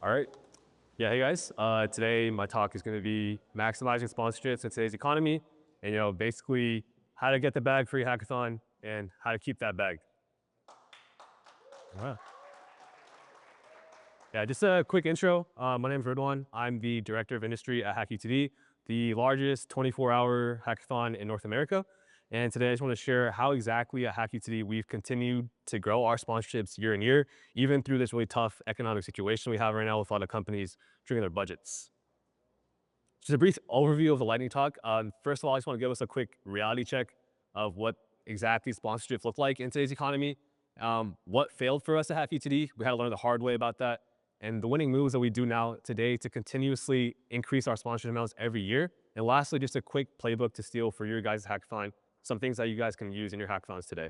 All right. Yeah, hey guys. Today my talk is going to be maximizing sponsorships in today's economy, and basically how to get the bag for your hackathon and how to keep that bag. Wow. Yeah, just a quick intro. My name is Ridwan. I'm the director of industry at HackUTD, the largest 24-hour hackathon in North America. And today I just want to share how exactly at HackUTD we've continued to grow our sponsorships year in year, even through this really tough economic situation we have right now with a lot of companies trimming their budgets. Just a brief overview of the lightning talk. First of all, I just want to give us a quick reality check of what exactly sponsorships look like in today's economy. What failed for us at HackUTD, we had to learn the hard way about that. And the winning moves that we do now today to continuously increase our sponsorship amounts every year. And lastly, just a quick playbook to steal for your guys' hackathon, some things that you guys can use in your hackathons today.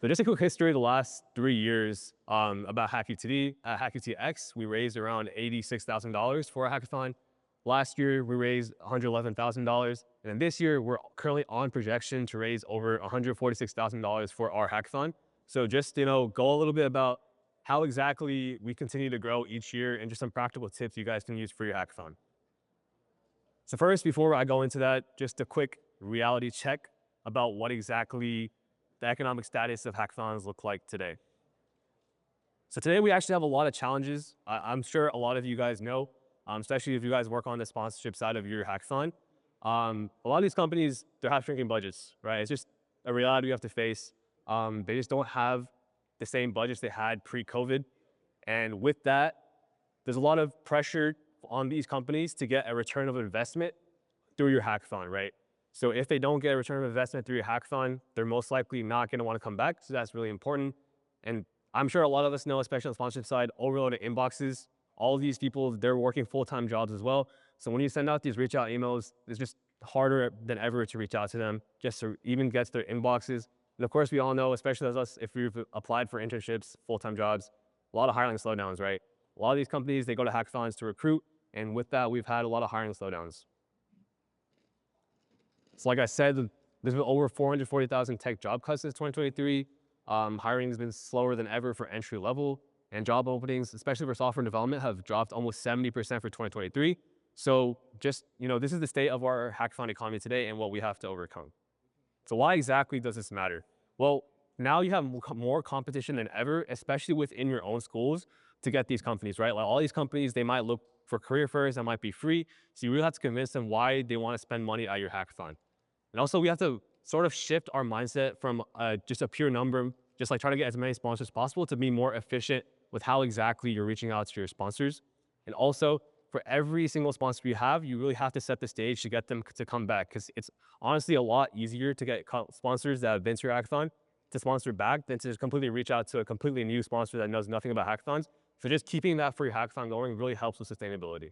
So just a quick history of the last 3 years about HackUTD. At HackUTX, we raised around $86,000 for our hackathon. Last year, we raised $111,000. And then this year, we're currently on projection to raise over $146,000 for our hackathon. So just, go a little bit about how exactly we continue to grow each year and just some practical tips you guys can use for your hackathon. So first, before I go into that, just a quick reality check about what exactly the economic status of hackathons look like today. So today we actually have a lot of challenges. I'm sure a lot of you guys know, especially if you guys work on the sponsorship side of your hackathon. A lot of these companies, they're have shrinking budgets, right? It's just a reality you have to face. They just don't have the same budgets they had pre-COVID. And with that, there's a lot of pressure on these companies to get a return of investment through your hackathon, right? So if they don't get a return of investment through your hackathon, they're most likely not going to want to come back. So that's really important. And I'm sure a lot of us know, especially on the sponsorship side, overloaded inboxes. All of these people, they're working full-time jobs as well. So when you send out these reach out emails, it's just harder than ever to reach out to them just to even get to their inboxes. And of course, we all know, especially as us, if we've applied for internships, full-time jobs, a lot of hiring slowdowns, right? A lot of these companies, they go to hackathons to recruit. And with that, we've had a lot of hiring slowdowns. So like I said, there's been over 440,000 tech job cuts since 2023. Hiring has been slower than ever for entry level, and job openings, especially for software development, have dropped almost 70% for 2023. So just, this is the state of our hackathon economy today and what we have to overcome. So why exactly does this matter? Well, now you have more competition than ever, especially within your own schools to get these companies, right? Like all these companies, they might look for career fairs that might be free. So you really have to convince them why they want to spend money at your hackathon. And also we have to sort of shift our mindset from just a pure number, just like trying to get as many sponsors as possible, to be more efficient with how exactly you're reaching out to your sponsors. And also for every single sponsor you have, you really have to set the stage to get them to come back, because it's honestly a lot easier to get sponsors that have been to your hackathon to sponsor back than to just completely reach out to a completely new sponsor that knows nothing about hackathons. So just keeping that for your hackathon going really helps with sustainability.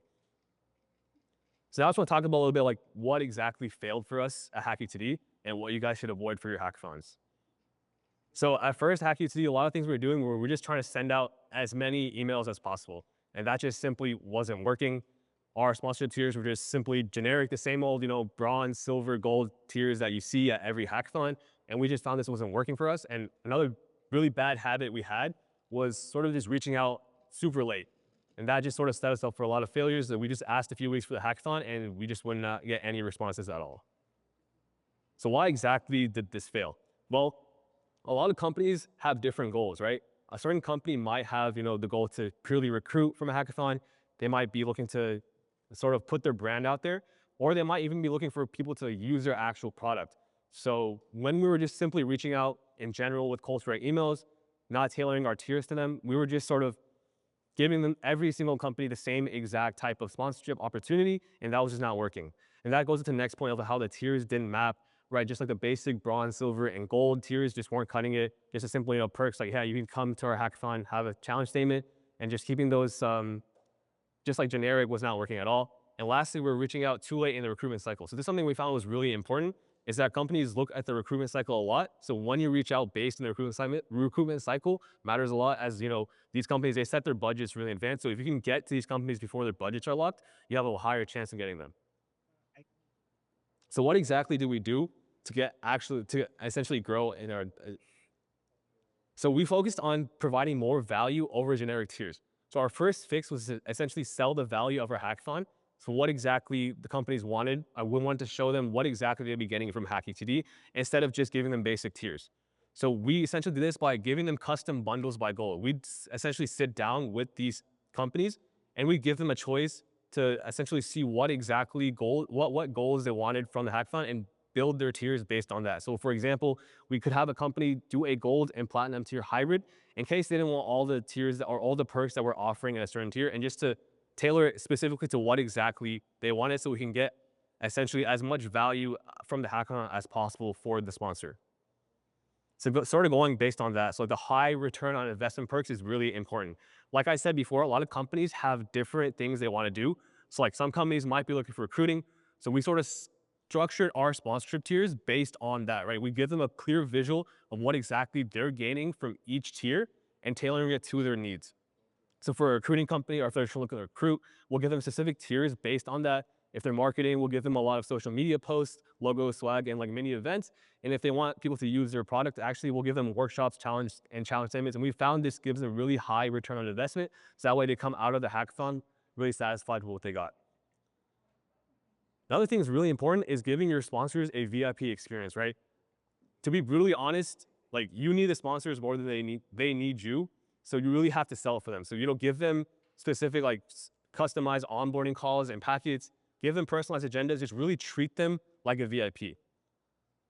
So now I just want to talk about a little bit like what exactly failed for us at HackUTD and what you guys should avoid for your hackathons. So at first, HackUTD, a lot of things we were doing were we're just trying to send out as many emails as possible. And that just simply wasn't working. Our sponsorship tiers were just simply generic, the same old, bronze, silver, gold tiers that you see at every hackathon. And we just found this wasn't working for us. And another really bad habit we had was sort of just reaching out super late. And that just sort of set us up for a lot of failures that we just asked a few weeks for the hackathon and we just would not get any responses at all. So why exactly did this fail? Well, a lot of companies have different goals, right? A certain company might have, the goal to purely recruit from a hackathon. They might be looking to sort of put their brand out there, or they might even be looking for people to use their actual product. So when we were just simply reaching out in general with cold strike emails, not tailoring our tiers to them, we were just sort of giving them every single company the same exact type of sponsorship opportunity, and that was just not working. And that goes into the next point of how the tiers didn't map, right? Just like the basic bronze, silver, and gold tiers just weren't cutting it. Just a simple, perks like, yeah, you can come to our hackathon, have a challenge statement, and just keeping those just like generic was not working at all. And lastly, we're reaching out too late in the recruitment cycle. So this is something we found was really important, is that companies look at the recruitment cycle a lot. So when you reach out based on the recruitment cycle matters a lot, as these companies, they set their budgets really in advance. So if you can get to these companies before their budgets are locked, you have a higher chance of getting them. So what exactly do we do to essentially grow in our, so we focused on providing more value over generic tiers. So our first fix was to essentially sell the value of our hackathon. So what exactly the companies wanted. We wanted to show them what exactly they'd be getting from HackUTD instead of just giving them basic tiers. So we essentially did this by giving them custom bundles by goal. We'd essentially sit down with these companies and we give them a choice to essentially see what exactly what goals they wanted from the hackathon and build their tiers based on that. So for example, we could have a company do a gold and platinum tier hybrid in case they didn't want all the tiers or all the perks that we're offering in a certain tier, and just to tailor it specifically to what exactly they wanted so we can get essentially as much value from the hackathon as possible for the sponsor. So sort of going based on that. So the high return on investment perks is really important. Like I said before, a lot of companies have different things they want to do. So like some companies might be looking for recruiting. So we sort of structured our sponsorship tiers based on that, right? We give them a clear visual of what exactly they're gaining from each tier and tailoring it to their needs. So for a recruiting company, or if they're looking to recruit, we'll give them specific tiers based on that. If they're marketing, we'll give them a lot of social media posts, logo, swag, and like mini events. And if they want people to use their product, actually, we'll give them workshops, challenge statements. And we found this gives them really high return on investment. So that way they come out of the hackathon really satisfied with what they got. Another thing that's really important is giving your sponsors a VIP experience, right? To be brutally honest, like you need the sponsors more than they need you. So you really have to sell for them. So you don't give them specific like customized onboarding calls and packets, give them personalized agendas, just really treat them like a VIP.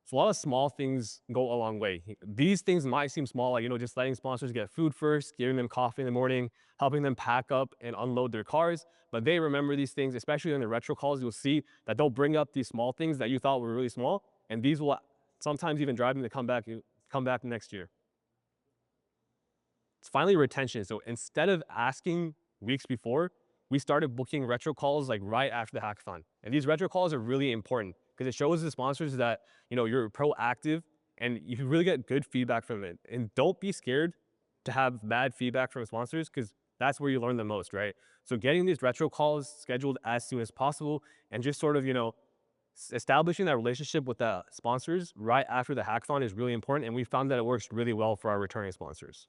So a lot of small things go a long way. These things might seem small, like, just letting sponsors get food first, giving them coffee in the morning, helping them pack up and unload their cars. But they remember these things, especially in the retro calls. You'll see that they'll bring up these small things that you thought were really small. And these will sometimes even drive them to come back next year. It's finally retention. So instead of asking weeks before, we started booking retro calls like right after the hackathon. And these retro calls are really important because it shows the sponsors that you're proactive and you can really get good feedback from it. And don't be scared to have bad feedback from sponsors because that's where you learn the most, right? So getting these retro calls scheduled as soon as possible and just sort of, establishing that relationship with the sponsors right after the hackathon is really important. And we found that it works really well for our returning sponsors.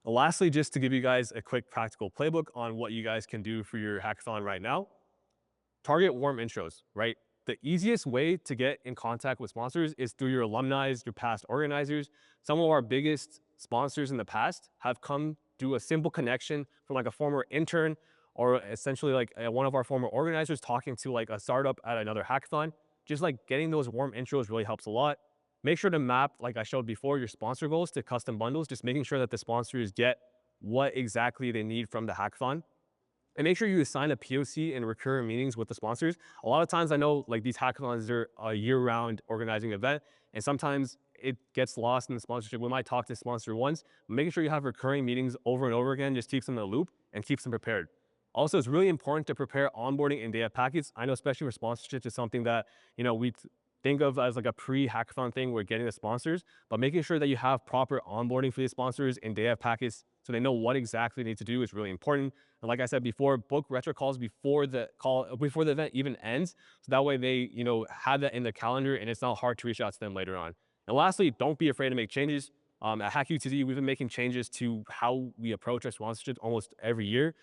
Lastly, just to give you guys a quick practical playbook on what you guys can do for your hackathon right now, target warm intros, right? The easiest way to get in contact with sponsors is through your alumni, your past organizers. Some of our biggest sponsors in the past have come through a simple connection from like a former intern or essentially like one of our former organizers talking to like a startup at another hackathon. Just like getting those warm intros really helps a lot. Make sure to map, like I showed before, your sponsor goals to custom bundles, just making sure that the sponsors get what exactly they need from the hackathon. And make sure you assign a POC and recurring meetings with the sponsors. A lot of times I know like these hackathons are a year-round organizing event, and sometimes it gets lost in the sponsorship. We might talk to the sponsor once, but making sure you have recurring meetings over and over again just keeps them in the loop and keeps them prepared. Also, it's really important to prepare onboarding and data packets. I know especially for sponsorships is something that we think of as like a pre-hackathon thing. We're getting the sponsors, but making sure that you have proper onboarding for these sponsors and data packets so they know what exactly they need to do is really important. And like I said before, book retro calls before the event even ends. So that way they, have that in the calendar and it's not hard to reach out to them later on. And lastly, don't be afraid to make changes. At HackUTD, we've been making changes to how we approach our sponsorships almost every year.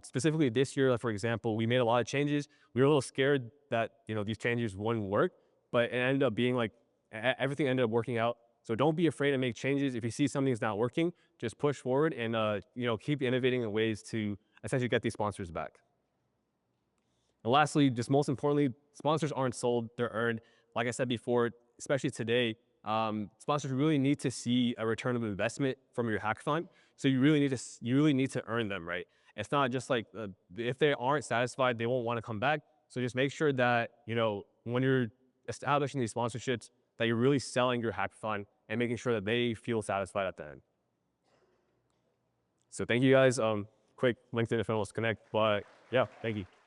Specifically this year, for example, we made a lot of changes. We were a little scared that, these changes wouldn't work, but it ended up being like everything ended up working out. So don't be afraid to make changes. If you see something's not working, just push forward and keep innovating in ways to essentially get these sponsors back. And lastly, just most importantly, sponsors aren't sold, they're earned. Like I said before, especially today, sponsors really need to see a return of investment from your hackathon. So you really need to earn them, right? It's not just like if they aren't satisfied, they won't want to come back. So just make sure that when you're establishing these sponsorships, that you're really selling your hackathon and making sure that they feel satisfied at the end. So thank you guys. Quick LinkedIn if anyone wants to connect, but yeah, thank you.